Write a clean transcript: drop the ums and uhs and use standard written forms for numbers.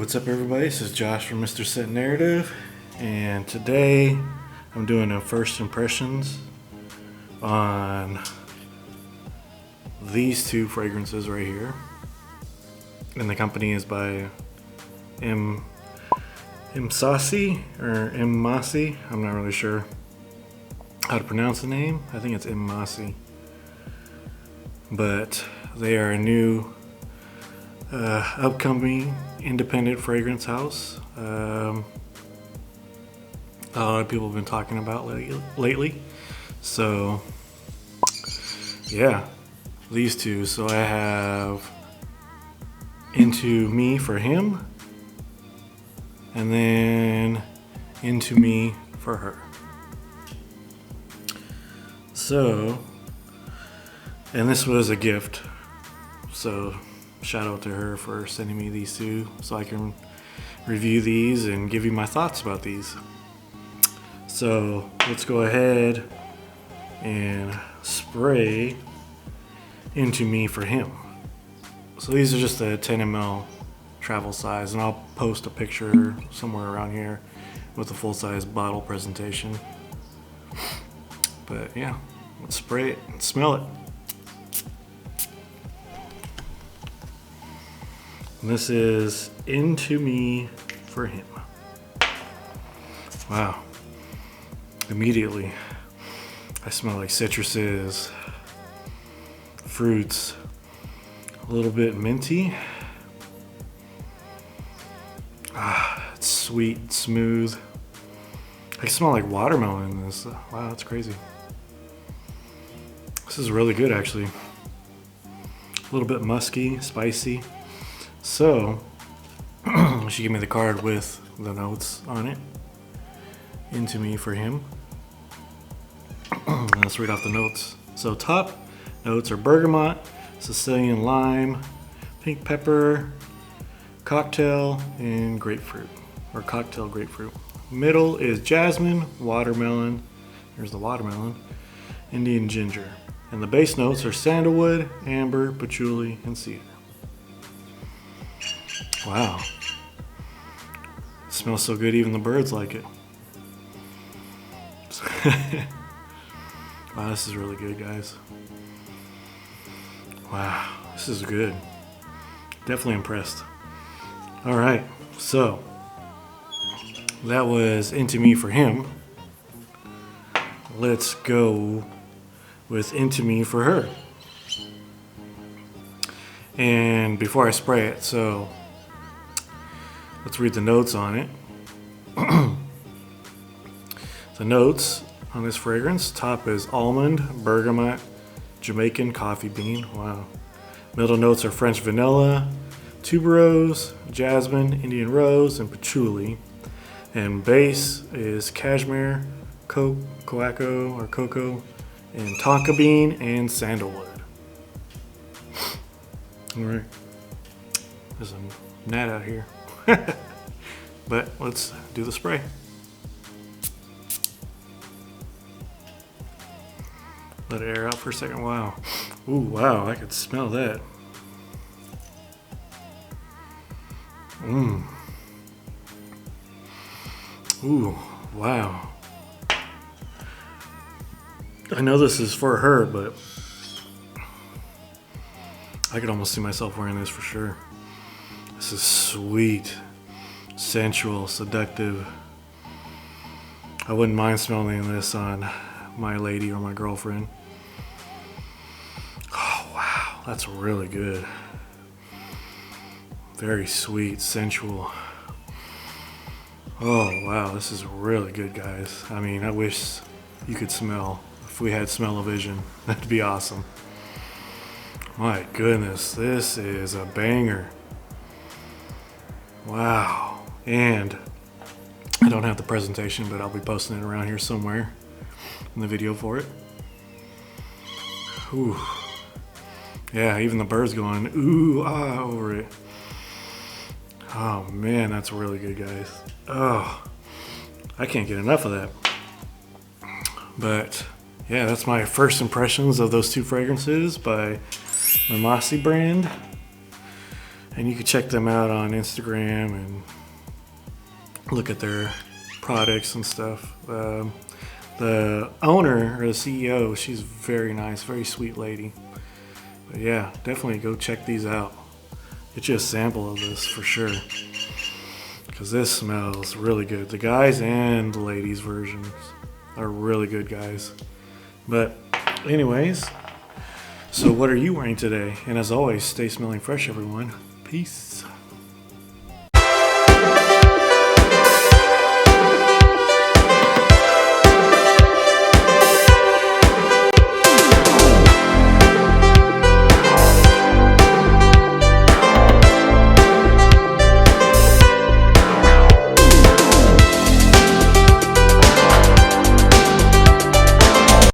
What's up everybody, this is Josh from Mr. Set Narrative, and today I'm doing a first impressions on these two fragrances right here. And the company is by MMASI or MMASI. I'm not really sure how to pronounce the name. I think it's MMASI. But they are a new upcoming independent fragrance house. A lot of people have been talking about lately. So yeah, these two. So I have Into Me for him, and then Into Me for her. So, and this was a gift, so shout out to her for sending me these two so I can review these and give you my thoughts about these. So let's go ahead and spray Into Me for him. So these are just a 10 ml travel size, and I'll post a picture somewhere around here with a full-size bottle presentation. But yeah, let's spray it and smell it. And this is Into Me for him. Wow. Immediately, I smell like citruses, fruits, a little bit minty. It's sweet, smooth. I smell like watermelon in this. Wow, that's crazy. This is really good, actually. A little bit musky, spicy. So, she gave me the card with the notes on it. Into Me for him. Let's read off the notes. So, top notes are bergamot, Sicilian lime, pink pepper, cocktail, and grapefruit, or cocktail grapefruit. Middle is jasmine, watermelon, here's the watermelon, Indian ginger. And the base notes are sandalwood, amber, patchouli, and cedar. Wow. It smells so good, even the birds like it. Wow, this is really good, guys. Wow, this is good. Definitely impressed. All right, so that was Into Me for him. Let's go with Into Me for her. And before I spray it, so let's read the notes on it. The notes on this fragrance: top is almond, bergamot, Jamaican coffee bean. Wow. Middle notes are French vanilla, tuberose, jasmine, Indian rose, and patchouli. And base is cashmere, cocoa, and tonka bean, and sandalwood. All right. There's a gnat out here. But let's do the spray. Let it air out for a second. Wow. Ooh, wow, I could smell that. Ooh, wow. I know this is for her, but I could almost see myself wearing this for sure. This is sweet, sensual, seductive. I wouldn't mind smelling this on my lady or my girlfriend. Oh, wow, that's really good. Very sweet, sensual. Oh, wow, this is really good, guys. I mean, I wish you could smell. If we had smell-o-vision, that'd be awesome. My goodness, this is a banger. Wow. And I don't have the presentation, but I'll be posting it around here somewhere in the video for it. Ooh. Yeah, even the birds going ooh, ah over it. Oh man, that's really good, guys. Oh, I can't get enough of that. But yeah, that's my first impressions of those two fragrances by MMASI brand. And you can check them out on Instagram and look at their products and stuff. The owner or the CEO, she's very nice, very sweet lady. But yeah, definitely go check these out. Get you a sample of this for sure, because this smells really good. The guys and the ladies versions are really good, guys. But anyways, so what are you wearing today? And as always, stay smelling fresh, everyone. Peace.